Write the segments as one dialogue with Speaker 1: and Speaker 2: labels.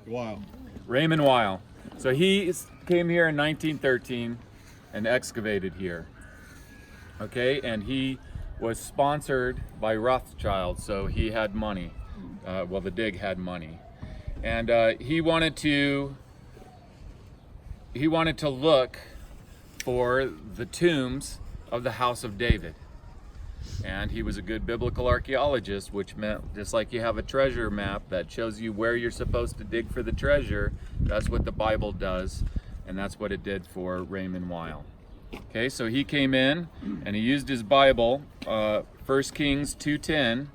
Speaker 1: Weil.
Speaker 2: Raymond Weil. So he came here in 1913 and excavated here. Okay, and he was sponsored by Rothschild, so he had money. Well, the dig had money, and he wanted to look for the tombs of the house of David. And he was a good biblical archaeologist, which meant just like you have a treasure map that shows you where you're supposed to dig for the treasure, that's what the Bible does, and that's what it did for Raymond Weil. Okay, so he came in and he used his Bible. 1 Kings 2:10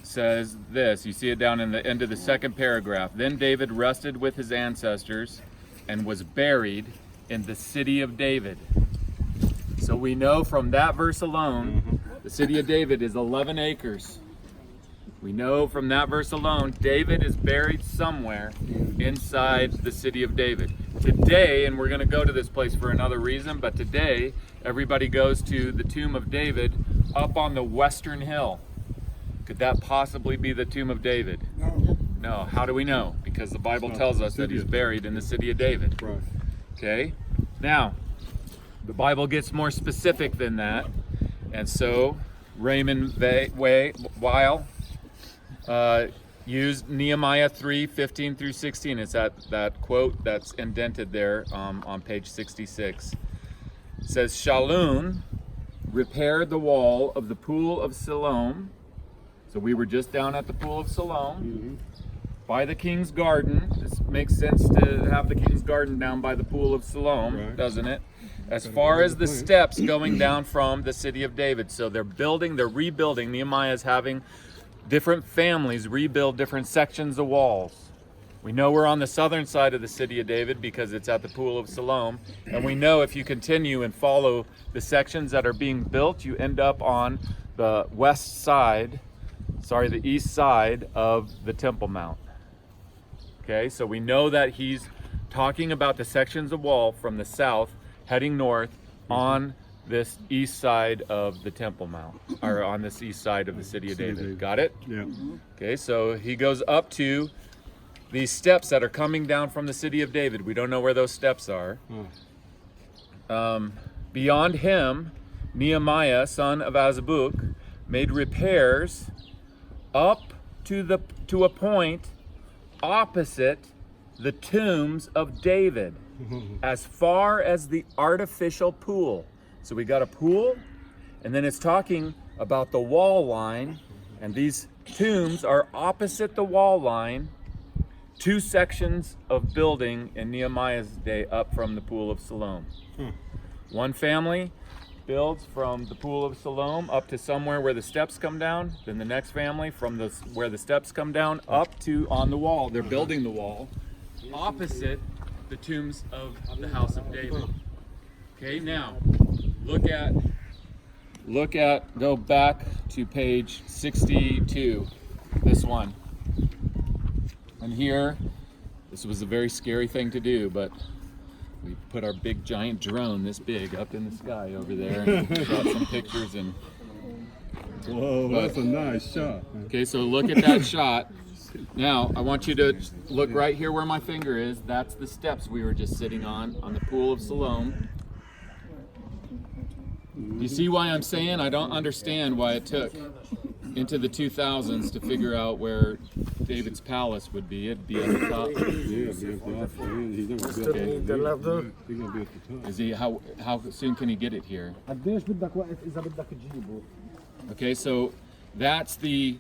Speaker 2: says this. You see it down in the end of the second paragraph. Then David rested with his ancestors and was buried in the city of David. So we know from that verse alone, the city of David is 11 acres. We know from that verse alone, David is buried somewhere inside the city of David. Today, and we're going to go to this place for another reason, but today everybody goes to the tomb of David up on the western hill. Could that possibly be the tomb of David? No. How do we know? Because the Bible tells us that he's buried in the city of David.
Speaker 1: Right.
Speaker 2: Okay? Now, the Bible gets more specific than that, and so Raymond Weil used Nehemiah 3:15 through 16. It's that quote that's indented there on page 66. It says, Shallun repaired the wall of the pool of Siloam. So we were just down at the pool of Siloam. By the king's garden. This makes sense to have the king's garden down by the pool of Siloam, right, doesn't it? As far as the steps going down from the city of David. So they're rebuilding. Nehemiah is having different families rebuild different sections of walls. We know we're on the southern side of the city of David because it's at the pool of Siloam. And we know if you continue and follow the sections that are being built, you end up on the the east side of the Temple Mount. Okay, so we know that he's talking about the sections of wall from the south heading north on this east side of the Temple Mount, or on this east side of the city of David. Got it?
Speaker 1: Yeah.
Speaker 2: Okay, so he goes up to these steps that are coming down from the city of David. We don't know where those steps are. Beyond him, Nehemiah, son of Azbuk, made repairs up to a point opposite the tombs of David, as far as the artificial pool. So we got a pool, and then it's talking about the wall line, and these tombs are opposite the wall line, 2 sections of building in Nehemiah's day up from the pool of Siloam. One family builds from the pool of Siloam up to somewhere where the steps come down. Then the next family from where the steps come down up to on the wall. They're building the wall opposite the tombs of the house of David. Okay, now go back to page 62, this one. And here, this was a very scary thing to do, but we put our big giant drone this big up in the sky over there and got some pictures and...
Speaker 1: Whoa, that's a nice shot.
Speaker 2: Okay, so look at that shot. Now, I want you to look right here where my finger is. That's the steps we were just sitting on the pool of Siloam. You see why I'm saying I don't understand why it took into the 2000s to figure out where David's palace would be. It'd be at the top. Is he? How soon can he get it here? Okay, so that's the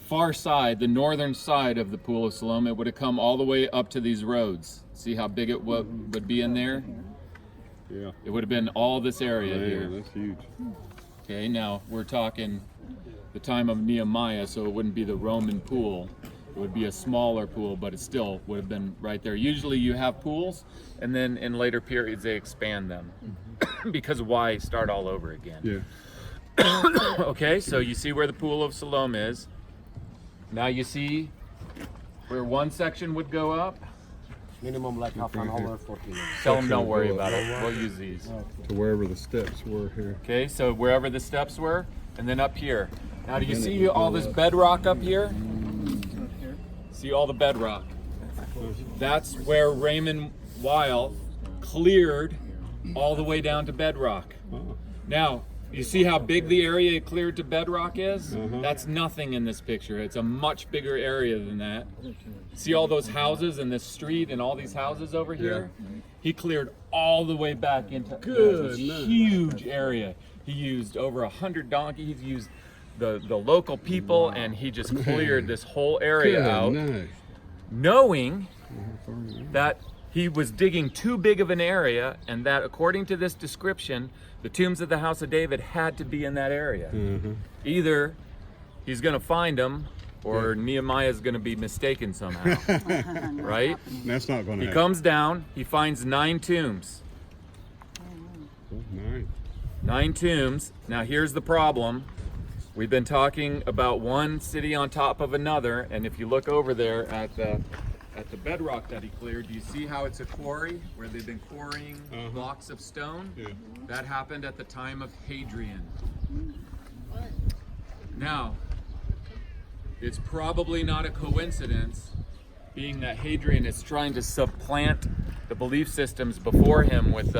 Speaker 2: far side, the northern side of the pool of Siloam. It would have come all the way up to these roads. See how big it would be in there?
Speaker 1: Yeah.
Speaker 2: It would have been all this area here.
Speaker 1: That's huge.
Speaker 2: Okay, now we're talking the time of Nehemiah, so it wouldn't be the Roman pool. It would be a smaller pool, but it still would have been right there. Usually you have pools, and then in later periods they expand them. Because why start all over again?
Speaker 1: Yeah.
Speaker 2: Okay, so you see where the pool of Siloam is. Now you see where one section would go up.
Speaker 3: Minimum like half an hour, 40 minutes.
Speaker 2: Tell them don't worry about it. We'll use these.
Speaker 1: To wherever the steps were here.
Speaker 2: Okay, so wherever the steps were, and then up here. Now do you see all this bedrock up here? See all the bedrock? That's where Raymond Weil cleared all the way down to bedrock. Now, you see how big the area cleared to bedrock is? That's nothing in this picture. It's a much bigger area than that. See all those houses in this street and all these houses over here? He cleared all the way back into this huge area. He used over 100 donkeys. He used the local people, and he just cleared this whole area out, knowing that he was digging too big of an area, and that according to this description, the tombs of the house of David had to be in that area. Either he's going to find them, or Nehemiah is going to be mistaken somehow. Right?
Speaker 1: That's not going to happen.
Speaker 2: He comes down, he finds 9 tombs. 9 tombs. Now here's the problem. We've been talking about one city on top of another, and if you look over there at the bedrock that he cleared, do you see how it's a quarry where they've been quarrying blocks of stone? That happened at the time of Hadrian. Now, it's probably not a coincidence, being that Hadrian is trying to supplant the belief systems before him with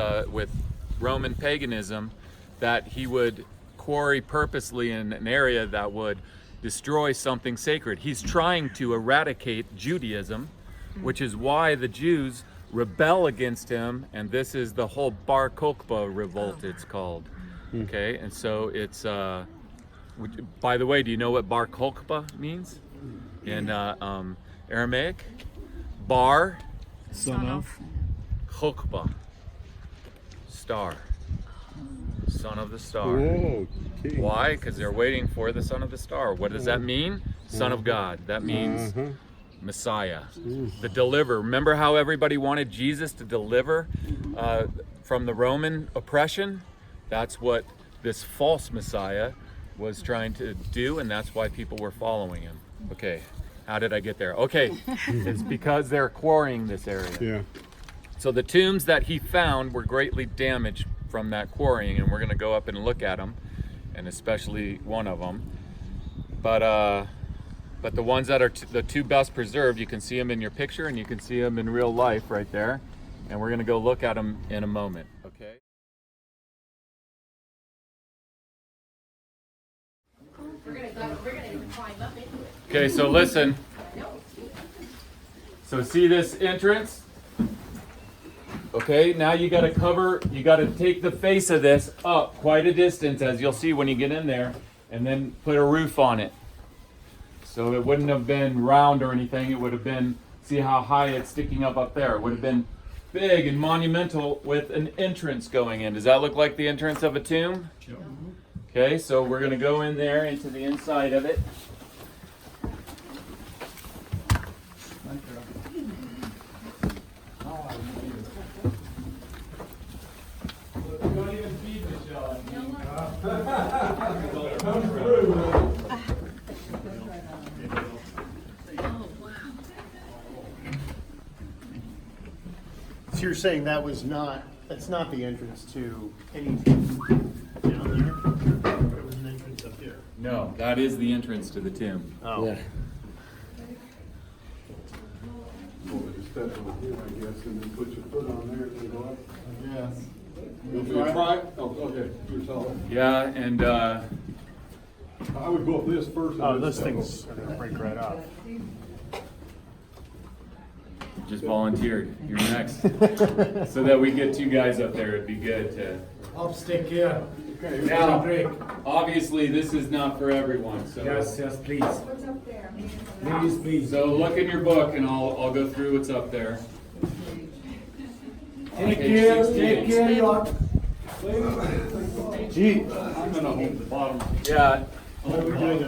Speaker 2: Roman paganism, that he would quarry purposely in an area that would destroy something sacred. He's trying to eradicate Judaism, which is why the Jews rebel against him, and this is the whole Bar Kokhba revolt, it's called. Okay, and so it's, by the way, do you know what Bar Kokhba means in Aramaic? Bar,
Speaker 4: Son of.
Speaker 2: Kokhba, star, son of the star.
Speaker 1: Whoa, geez.
Speaker 2: Why? Because they're waiting for the son of the star. What does that mean? Son of God. That means Messiah, the deliverer. Remember how everybody wanted Jesus to deliver from the Roman oppression? That's what this false Messiah was trying to do, and that's why people were following him. Okay, how did I get there? Okay, it's because they're quarrying this area. So the tombs that he found were greatly damaged from that quarrying, and we're going to go up and look at them, and especially one of them. But the ones that are the 2 best preserved, you can see them in your picture, and you can see them in real life right there. And we're going to go look at them in a moment. Okay. Okay, so listen. So see this entrance? Okay, now you got to take the face of this up quite a distance, as you'll see when you get in there, and then put a roof on it. So it wouldn't have been round or anything. It would have been, see how high it's sticking up there. It would have been big and monumental with an entrance going in. Does that look like the entrance of a tomb? Okay, so we're going to go in there into the inside of it. Don't even feed Michelle.
Speaker 5: So you're saying that's not the entrance to anything down there? There was an entrance up here.
Speaker 2: No, that is the entrance to the tomb.
Speaker 5: Oh.
Speaker 3: Yeah.
Speaker 1: Step on here, I guess, and then put your foot on there and go up.
Speaker 5: Yes.
Speaker 1: If you try it, oh, okay, you're telling.
Speaker 2: Yeah, and
Speaker 1: I would go up this first.
Speaker 5: Oh,
Speaker 1: and then
Speaker 5: this
Speaker 1: step
Speaker 5: thing's
Speaker 1: up.
Speaker 5: gonna break right off.
Speaker 2: just volunteered. You're next. So that we get 2 guys up there, it'd be good to.
Speaker 6: I'll stick here.
Speaker 1: Okay,
Speaker 2: Now,
Speaker 6: break.
Speaker 2: obviously, this is not for everyone. So,
Speaker 6: Yes, please. Please.
Speaker 2: so look in your book, and I'll go through what's up there.
Speaker 6: Take
Speaker 2: Page
Speaker 6: care,
Speaker 2: 16.
Speaker 6: take care, Lord.
Speaker 5: Gee,
Speaker 1: I'm gonna hold the bottom.
Speaker 2: Yeah.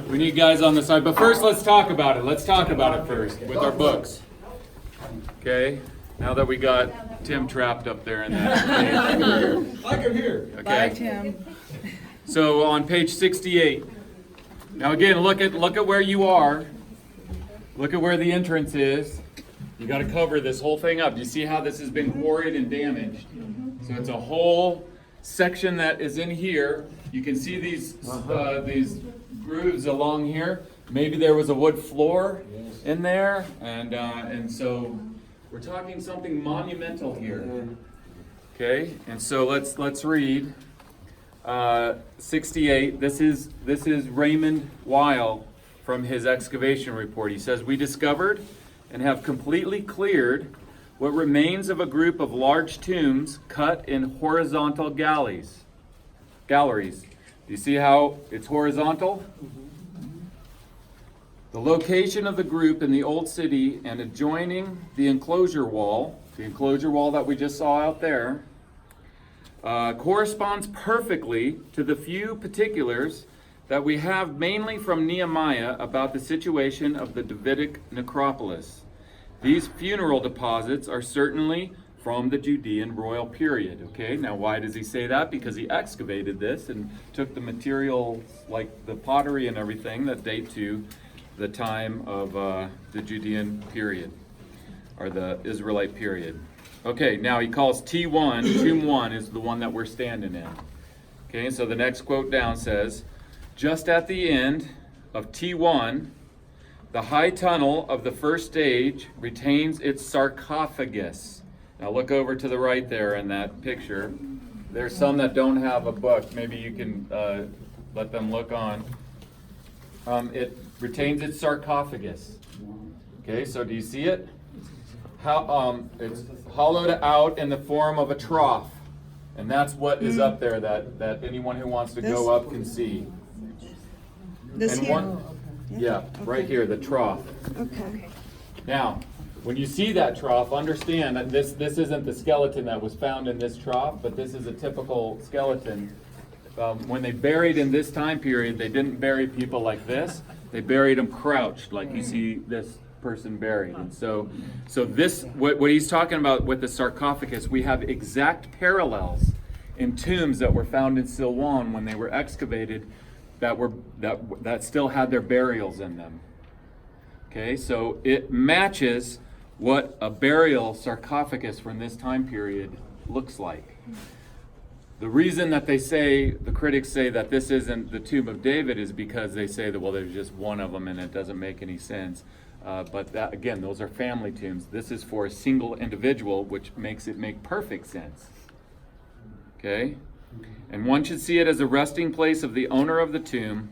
Speaker 2: We need guys on the side, but first let's talk about it. Let's talk about it first with our books. Okay. Now that we got Tim trapped up there in that.
Speaker 1: I can hear.
Speaker 2: Okay.
Speaker 4: Bye, Tim.
Speaker 2: So on page 68. Now again, look at where you are. Look at where the entrance is. You got to cover this whole thing up. You see how this has been quarried and damaged? So it's a whole section that is in here. You can see these grooves along here. maybe there was a wood floor in there, and so we're talking something monumental here. Okay, and so let's read 68. This is Raymond Weil from his excavation report. He says, "We discovered and have completely cleared what remains of a group of large tombs cut in horizontal galleries. Do you see how it's horizontal? The location of the group in the old city and adjoining the enclosure wall that we just saw out there, corresponds perfectly to the few particulars that we have mainly from Nehemiah about the situation of the Davidic necropolis. These funeral deposits are certainly from the Judean royal period." Okay, now why does he say that? Because he excavated this and took the materials, like the pottery and everything, that date to the time of the Judean period, or the Israelite period. Okay, now he calls T1, Tomb 1 is the one that we're standing in. Okay, so the next quote down says, "Just at the end of T1, the high tunnel of the first stage retains its sarcophagus." Now look over to the right there in that picture. There's some that don't have a book. Maybe you can let them look on. It retains its sarcophagus. Okay, so do you see it? It's hollowed out in the form of a trough. And that's what is up there that anyone who wants to go up can see.
Speaker 4: This
Speaker 2: And
Speaker 4: here?
Speaker 2: Yeah, right here, the trough.
Speaker 4: Okay.
Speaker 2: Now, when you see that trough, understand that this isn't the skeleton that was found in this trough, but this is a typical skeleton. When they buried in this time period, they didn't bury people like this. They buried them crouched, like you see this person buried. And so this, what he's talking about with the sarcophagus, we have exact parallels in tombs that were found in Silwan when they were excavated that still had their burials in them. Okay, so it matches what a burial sarcophagus from this time period looks like. The reason that the critics say that this isn't the tomb of David is because they say that, well, there's just one of them and it doesn't make any sense. But that, again, those are family tombs. This is for a single individual, which makes it make perfect sense. Okay? And one should see it as a resting place of the owner of the tomb.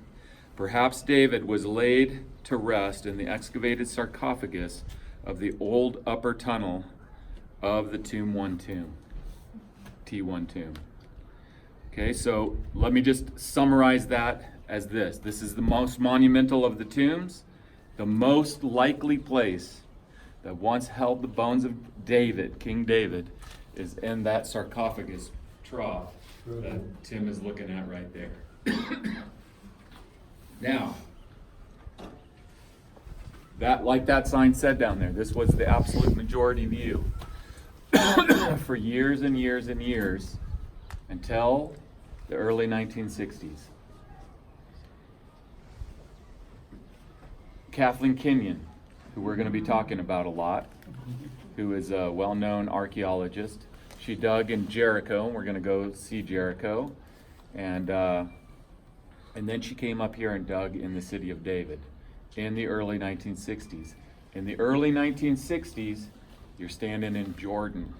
Speaker 2: Perhaps David was laid to rest in the excavated sarcophagus of the old upper tunnel of the T1 tomb. Okay, so let me just summarize that as this. This is the most monumental of the tombs, the most likely place that once held the bones of David, King David, is in that sarcophagus trough that Tim is looking at right there. Now, like that sign said down there, this was the absolute majority view for years and years and years until the early 1960s. Kathleen Kenyon, who we're going to be talking about a lot, who is a well-known archaeologist. She dug in Jericho, and we're going to go see Jericho. And then she came up here and dug in the city of David in the early 1960s. In the early 1960s, you're standing in Jordan.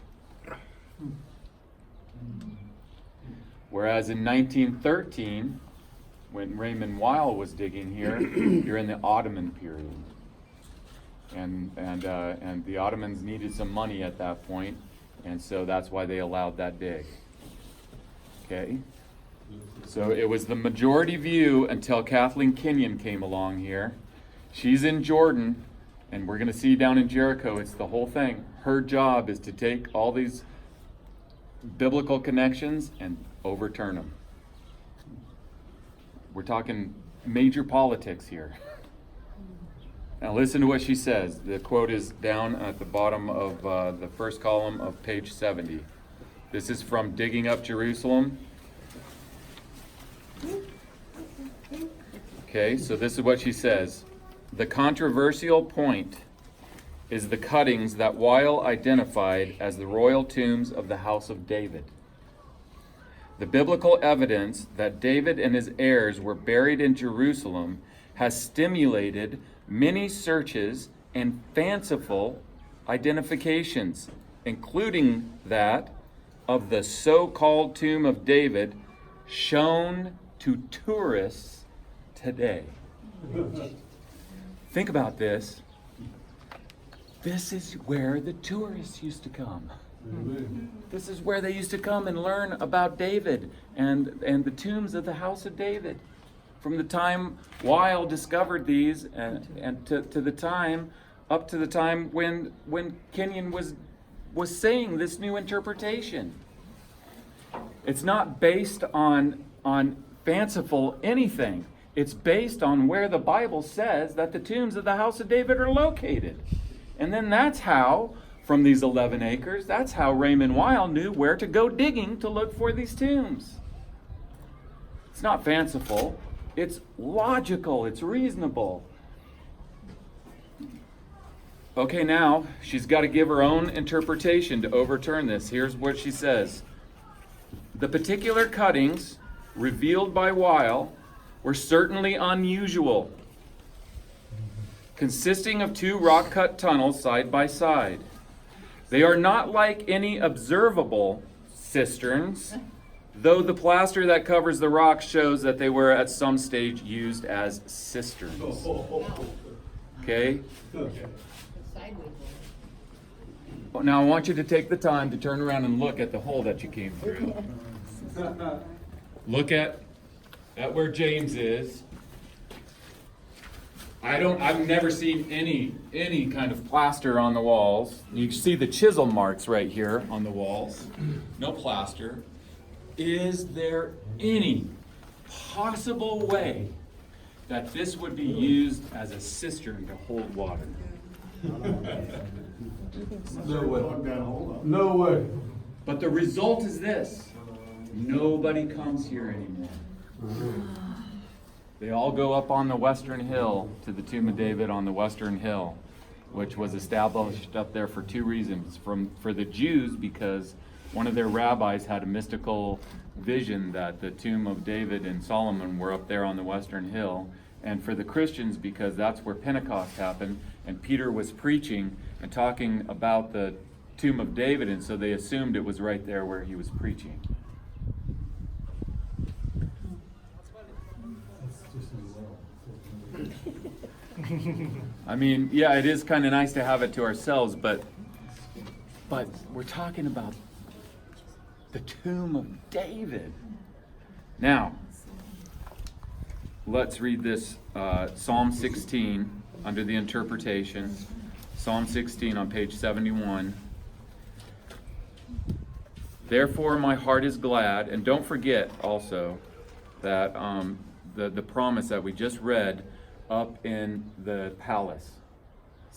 Speaker 2: Whereas in 1913, when Raymond Weil was digging here, you're in the Ottoman period. And the Ottomans needed some money at that point, and so that's why they allowed that dig. Okay? So it was the majority view until Kathleen Kenyon came along here. She's in Jordan, and we're going to see down in Jericho, it's the whole thing. Her job is to take all these biblical connections and overturn them. We're talking major politics here. Now listen to what she says. The quote is down at the bottom of the first column of page 70. This is from Digging Up Jerusalem. Okay, so this is what she says. The controversial point is the cuttings that Weil identified as the royal tombs of the house of David. The biblical evidence that David and his heirs were buried in Jerusalem has stimulated many searches and fanciful identifications, including that of the so-called tomb of David, shown to tourists today. Think about this. This is where the tourists used to come.
Speaker 1: Amen.
Speaker 2: This is where they used to come and learn about David and the tombs of the house of David. From the time Weil discovered these and to the time, up to the time when Kenyon was saying this new interpretation. It's not based on fanciful anything. It's based on where the Bible says that the tombs of the house of David are located. And then that's how, from these 11 acres, that's how Raymond Weil knew where to go digging to look for these tombs. It's not fanciful. It's logical. It's reasonable. Okay, now she's got to give her own interpretation to overturn this. Here's what she says. The particular cuttings revealed by Weil were certainly unusual, consisting of 2 rock-cut tunnels side by side. They are not like any observable cisterns, though the plaster that covers the rock shows that they were at some stage used as cisterns. Okay? Now I want you to take the time to turn around and look at the hole that you came through. Look at where James is. I've never seen any kind of plaster on the walls. You see the chisel marks right here on the walls. No plaster. Is there any possible way that this would be used as a cistern to hold water?
Speaker 1: No way. No way.
Speaker 2: But the result is this. Nobody comes here anymore. They all go up on the western hill to the tomb of David on the western hill, which was established up there for 2 reasons. For the Jews, because one of their rabbis had a mystical vision that the tomb of David and Solomon were up there on the western hill. And for the Christians, because that's where Pentecost happened, and Peter was preaching and talking about the tomb of David, and so they assumed it was right there where he was preaching. I mean, yeah, it is kind of nice to have it to ourselves, but we're talking about the tomb of David. Now, let's read this Psalm 16 under the interpretation. Psalm 16 on page 71. Therefore my heart is glad, and don't forget also that the promise that we just read up in the palace,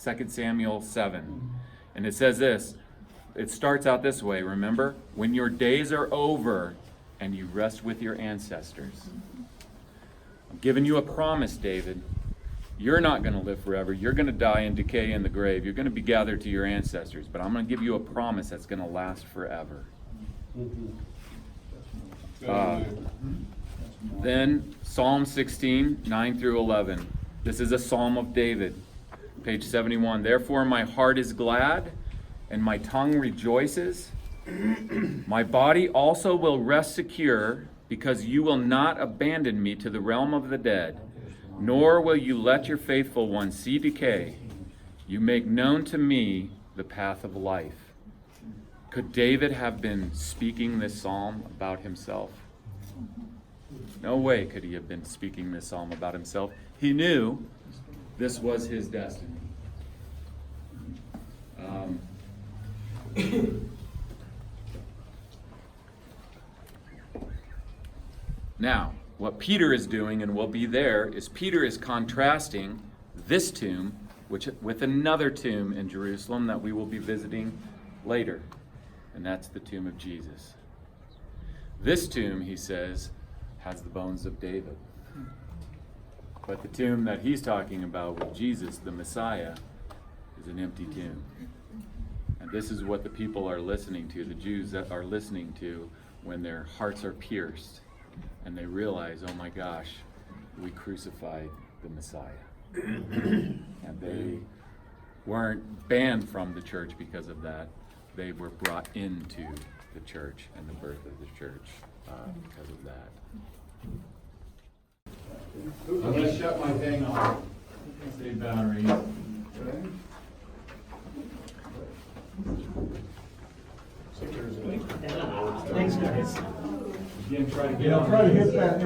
Speaker 2: 2 Samuel 7. And it says this, it starts out this way, remember? When your days are over and you rest with your ancestors. I'm giving you a promise, David. You're not going to live forever. You're going to die and decay in the grave. You're going to be gathered to your ancestors. But I'm going to give you a promise that's going to last forever. Then Psalm 16, 9 through 11. This is a Psalm of David, page 71. Therefore my heart is glad, and my tongue rejoices. My body also will rest secure, because you will not abandon me to the realm of the dead, nor will you let your faithful one see decay. You make known to me the path of life. Could David have been speaking this psalm about himself? No way could he have been speaking this psalm about himself. He knew this was his destiny. Now, what Peter is doing, and will be there, is Peter is contrasting this tomb with another tomb in Jerusalem that we will be visiting later, and that's the tomb of Jesus. This tomb, he says, has the bones of David. But the tomb that he's talking about with Jesus, the Messiah, is an empty tomb. And this is what the people are listening to, the Jews that are listening to, when their hearts are pierced and they realize, oh my gosh, we crucified the Messiah. And they weren't banned from the church because of that. They were brought into the church and the birth of the church because of that. I'm going to shut my thing off. Save batteries.
Speaker 5: Thanks, guys.
Speaker 2: Again, try to get
Speaker 1: Yeah,
Speaker 2: on
Speaker 1: I'll try to
Speaker 2: these.
Speaker 1: hit that.